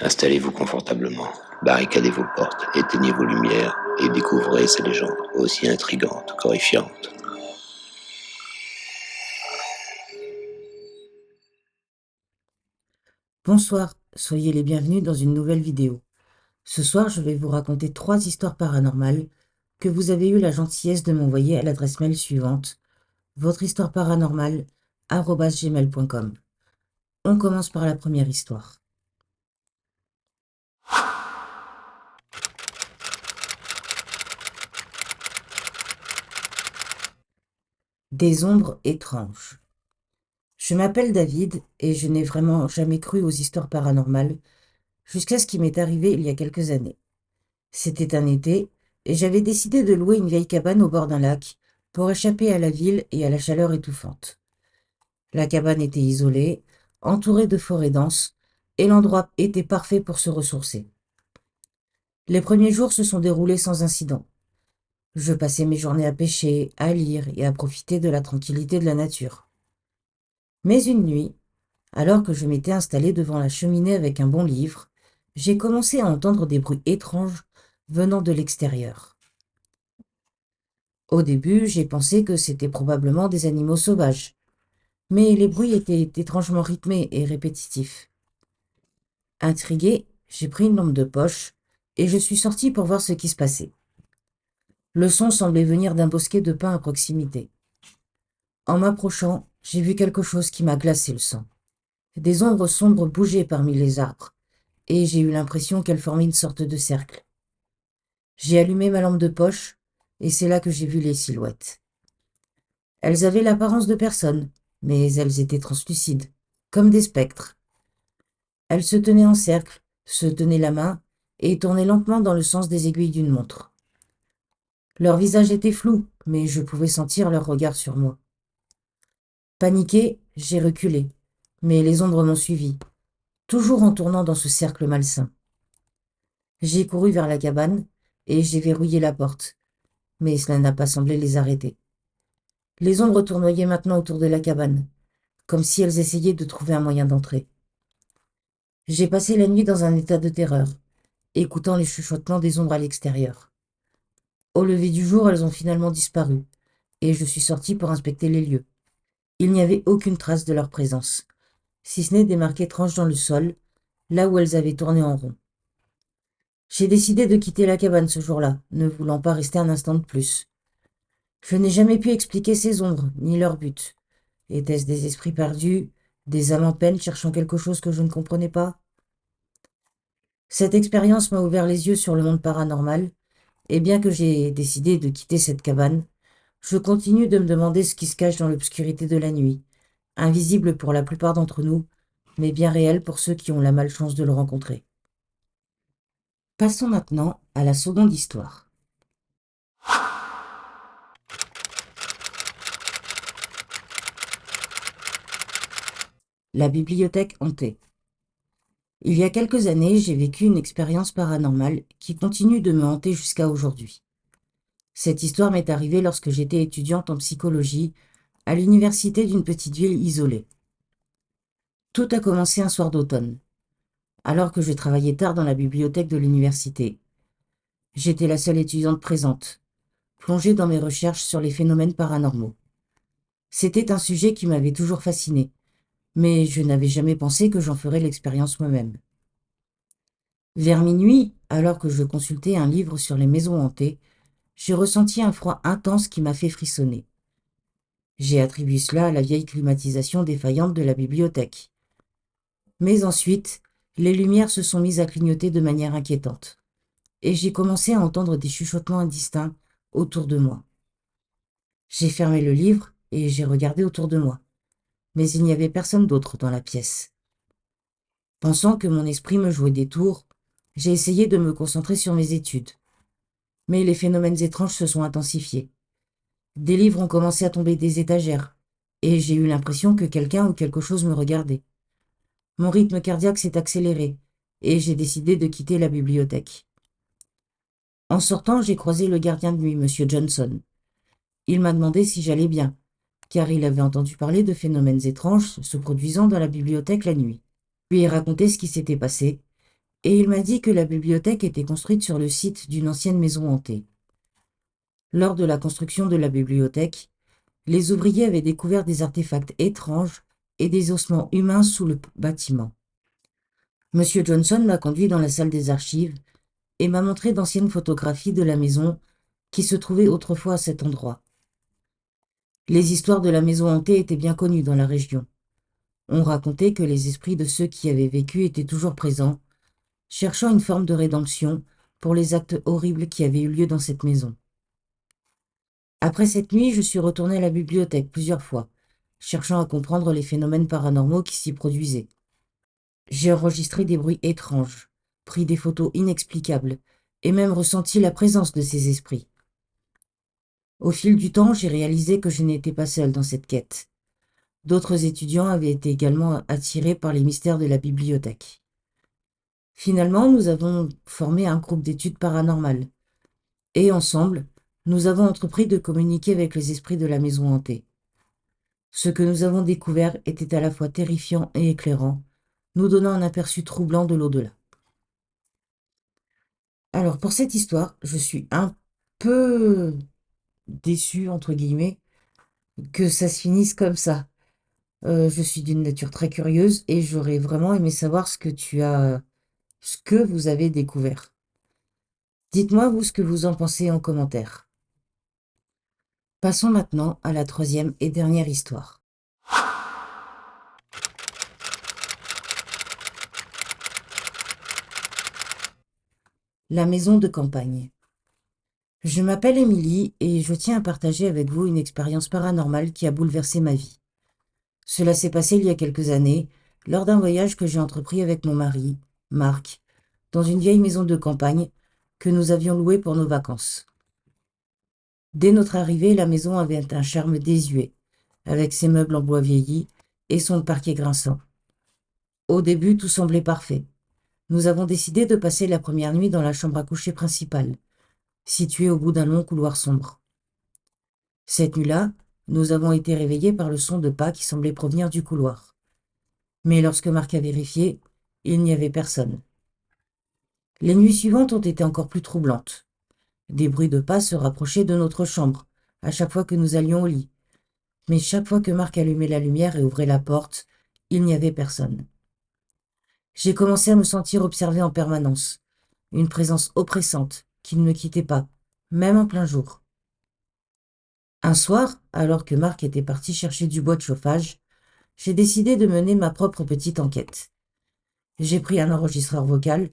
Installez-vous confortablement, barricadez vos portes, éteignez vos lumières et découvrez ces légendes aussi intrigantes qu'horrifiantes. Bonsoir, soyez les bienvenus dans une nouvelle vidéo. Ce soir, je vais vous raconter 3 histoires paranormales que vous avez eu la gentillesse de m'envoyer à l'adresse mail suivante, votrehistoireparanormale@gmail.com. On commence par la première histoire. Des ombres étranges. Je m'appelle David et je n'ai vraiment jamais cru aux histoires paranormales jusqu'à ce qui m'est arrivé il y a quelques années. C'était un été et j'avais décidé de louer une vieille cabane au bord d'un lac pour échapper à la ville et à la chaleur étouffante. La cabane était isolée, entourée de forêts denses, et l'endroit était parfait pour se ressourcer. Les premiers jours se sont déroulés sans incident. Je passais mes journées à pêcher, à lire et à profiter de la tranquillité de la nature. Mais une nuit, alors que je m'étais installé devant la cheminée avec un bon livre, j'ai commencé à entendre des bruits étranges venant de l'extérieur. Au début, j'ai pensé que c'était probablement des animaux sauvages, mais les bruits étaient étrangement rythmés et répétitifs. Intrigué, j'ai pris une lampe de poche et je suis sorti pour voir ce qui se passait. Le son semblait venir d'un bosquet de pins à proximité. En m'approchant, j'ai vu quelque chose qui m'a glacé le sang. Des ombres sombres bougeaient parmi les arbres, et j'ai eu l'impression qu'elles formaient une sorte de cercle. J'ai allumé ma lampe de poche, et c'est là que j'ai vu les silhouettes. Elles avaient l'apparence de personnes, mais elles étaient translucides, comme des spectres. Elles se tenaient en cercle, se tenaient la main, et tournaient lentement dans le sens des aiguilles d'une montre. Leur visage était flou, mais je pouvais sentir leur regard sur moi. Paniqué, j'ai reculé, mais les ombres m'ont suivi, toujours en tournant dans ce cercle malsain. J'ai couru vers la cabane, et j'ai verrouillé la porte, mais cela n'a pas semblé les arrêter. Les ombres tournoyaient maintenant autour de la cabane, comme si elles essayaient de trouver un moyen d'entrer. J'ai passé la nuit dans un état de terreur, écoutant les chuchotements des ombres à l'extérieur. Au lever du jour, elles ont finalement disparu, et je suis sorti pour inspecter les lieux. Il n'y avait aucune trace de leur présence, si ce n'est des marques étranges dans le sol, là où elles avaient tourné en rond. J'ai décidé de quitter la cabane ce jour-là, ne voulant pas rester un instant de plus. Je n'ai jamais pu expliquer ces ombres, ni leur but. Étaient-ce des esprits perdus, des âmes en peine cherchant quelque chose que je ne comprenais pas? Cette expérience m'a ouvert les yeux sur le monde paranormal, et bien que j'ai décidé de quitter cette cabane, je continue de me demander ce qui se cache dans l'obscurité de la nuit, invisible pour la plupart d'entre nous, mais bien réel pour ceux qui ont la malchance de le rencontrer. Passons maintenant à la seconde histoire. La bibliothèque hantée. Il y a quelques années, j'ai vécu une expérience paranormale qui continue de me hanter jusqu'à aujourd'hui. Cette histoire m'est arrivée lorsque j'étais étudiante en psychologie à l'université d'une petite ville isolée. Tout a commencé un soir d'automne, alors que je travaillais tard dans la bibliothèque de l'université. J'étais la seule étudiante présente, plongée dans mes recherches sur les phénomènes paranormaux. C'était un sujet qui m'avait toujours fasciné, mais je n'avais jamais pensé que j'en ferais l'expérience moi-même. Vers minuit, alors que je consultais un livre sur les maisons hantées, j'ai ressenti un froid intense qui m'a fait frissonner. J'ai attribué cela à la vieille climatisation défaillante de la bibliothèque. Mais ensuite, les lumières se sont mises à clignoter de manière inquiétante, et j'ai commencé à entendre des chuchotements indistincts autour de moi. J'ai fermé le livre et j'ai regardé autour de moi, mais il n'y avait personne d'autre dans la pièce. Pensant que mon esprit me jouait des tours, j'ai essayé de me concentrer sur mes études. Mais les phénomènes étranges se sont intensifiés. Des livres ont commencé à tomber des étagères, et j'ai eu l'impression que quelqu'un ou quelque chose me regardait. Mon rythme cardiaque s'est accéléré, et j'ai décidé de quitter la bibliothèque. En sortant, j'ai croisé le gardien de nuit, monsieur Johnson. Il m'a demandé si j'allais bien, car il avait entendu parler de phénomènes étranges se produisant dans la bibliothèque la nuit. Je lui ai raconté ce qui s'était passé, et il m'a dit que la bibliothèque était construite sur le site d'une ancienne maison hantée. Lors de la construction de la bibliothèque, les ouvriers avaient découvert des artefacts étranges et des ossements humains sous le bâtiment. Monsieur Johnson m'a conduit dans la salle des archives et m'a montré d'anciennes photographies de la maison qui se trouvait autrefois à cet endroit. Les histoires de la maison hantée étaient bien connues dans la région. On racontait que les esprits de ceux qui avaient vécu étaient toujours présents, cherchant une forme de rédemption pour les actes horribles qui avaient eu lieu dans cette maison. Après cette nuit, je suis retourné à la bibliothèque plusieurs fois, cherchant à comprendre les phénomènes paranormaux qui s'y produisaient. J'ai enregistré des bruits étranges, pris des photos inexplicables, et même ressenti la présence de ces esprits. Au fil du temps, j'ai réalisé que je n'étais pas seul dans cette quête. D'autres étudiants avaient été également attirés par les mystères de la bibliothèque. Finalement, nous avons formé un groupe d'études paranormales, et ensemble, nous avons entrepris de communiquer avec les esprits de la maison hantée. Ce que nous avons découvert était à la fois terrifiant et éclairant, nous donnant un aperçu troublant de l'au-delà. Alors, pour cette histoire, je suis un peu déçue, entre guillemets, que ça se finisse comme ça. Je suis d'une nature très curieuse et j'aurais vraiment aimé savoir ce que vous avez découvert. Dites-moi, vous, ce que vous en pensez en commentaire. Passons maintenant à la troisième et dernière histoire. La maison de campagne. Je m'appelle Émilie et je tiens à partager avec vous une expérience paranormale qui a bouleversé ma vie. Cela s'est passé il y a quelques années, lors d'un voyage que j'ai entrepris avec mon mari, Marc, dans une vieille maison de campagne que nous avions louée pour nos vacances. Dès notre arrivée, la maison avait un charme désuet, avec ses meubles en bois vieilli et son parquet grinçant. Au début, tout semblait parfait. Nous avons décidé de passer la première nuit dans la chambre à coucher principale, située au bout d'un long couloir sombre. Cette nuit-là, nous avons été réveillés par le son de pas qui semblait provenir du couloir. Mais lorsque Marc a vérifié, il n'y avait personne. Les nuits suivantes ont été encore plus troublantes. Des bruits de pas se rapprochaient de notre chambre, à chaque fois que nous allions au lit. Mais chaque fois que Marc allumait la lumière et ouvrait la porte, il n'y avait personne. J'ai commencé à me sentir observé en permanence, une présence oppressante qui ne me quittait pas, même en plein jour. Un soir, alors que Marc était parti chercher du bois de chauffage, j'ai décidé de mener ma propre petite enquête. J'ai pris un enregistreur vocal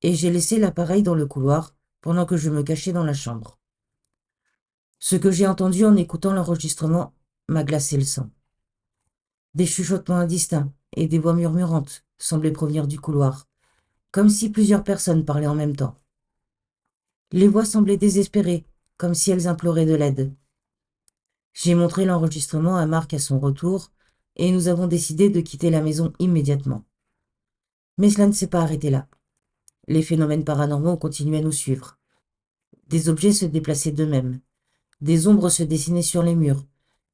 et j'ai laissé l'appareil dans le couloir pendant que je me cachais dans la chambre. Ce que j'ai entendu en écoutant l'enregistrement m'a glacé le sang. Des chuchotements indistincts et des voix murmurantes semblaient provenir du couloir, comme si plusieurs personnes parlaient en même temps. Les voix semblaient désespérées, comme si elles imploraient de l'aide. J'ai montré l'enregistrement à Marc à son retour, et nous avons décidé de quitter la maison immédiatement. Mais cela ne s'est pas arrêté là. Les phénomènes paranormaux ont continué à nous suivre. Des objets se déplaçaient d'eux-mêmes, des ombres se dessinaient sur les murs,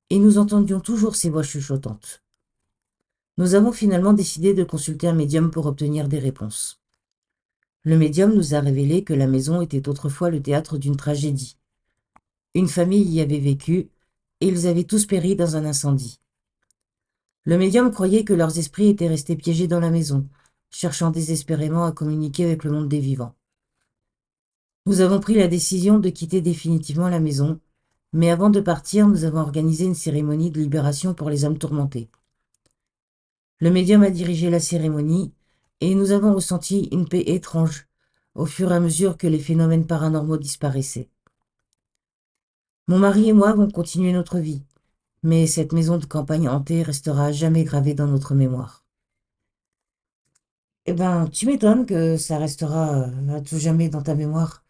et nous entendions toujours ces voix chuchotantes. Nous avons finalement décidé de consulter un médium pour obtenir des réponses. Le médium nous a révélé que la maison était autrefois le théâtre d'une tragédie. Une famille y avait vécu, et ils avaient tous péri dans un incendie. Le médium croyait que leurs esprits étaient restés piégés dans la maison, cherchant désespérément à communiquer avec le monde des vivants. Nous avons pris la décision de quitter définitivement la maison, mais avant de partir, nous avons organisé une cérémonie de libération pour les âmes tourmentées. Le médium a dirigé la cérémonie, et nous avons ressenti une paix étrange au fur et à mesure que les phénomènes paranormaux disparaissaient. Mon mari et moi avons continué notre vie, mais cette maison de campagne hantée restera à jamais gravée dans notre mémoire. Eh ben, tu m'étonnes que ça restera à tout jamais dans ta mémoire.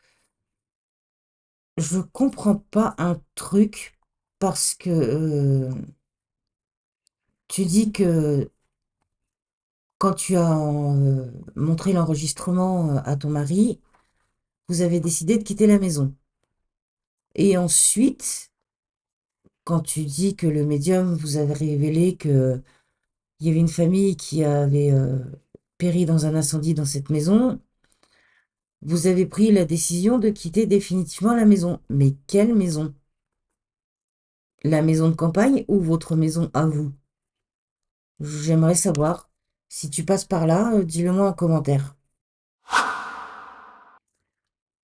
Je comprends pas un truc parce que tu dis que quand tu as montré l'enregistrement à ton mari, vous avez décidé de quitter la maison. Et ensuite, quand tu dis que le médium vous avait révélé qu'il y avait une famille qui avait péri dans un incendie dans cette maison, Vous avez pris la décision de quitter définitivement la maison. Mais quelle maison? La maison de campagne ou votre maison à vous? J'aimerais savoir. Si tu passes par là, dis-le-moi en commentaire.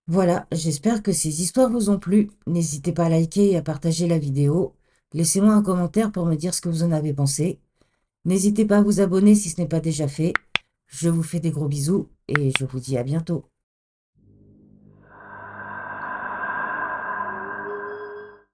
Voilà, j'espère que ces histoires vous ont plu. N'hésitez pas à liker et à partager la vidéo. Laissez-moi un commentaire pour me dire ce que vous en avez pensé. N'hésitez pas à vous abonner si ce n'est pas déjà fait. Je vous fais des gros bisous et je vous dis à bientôt.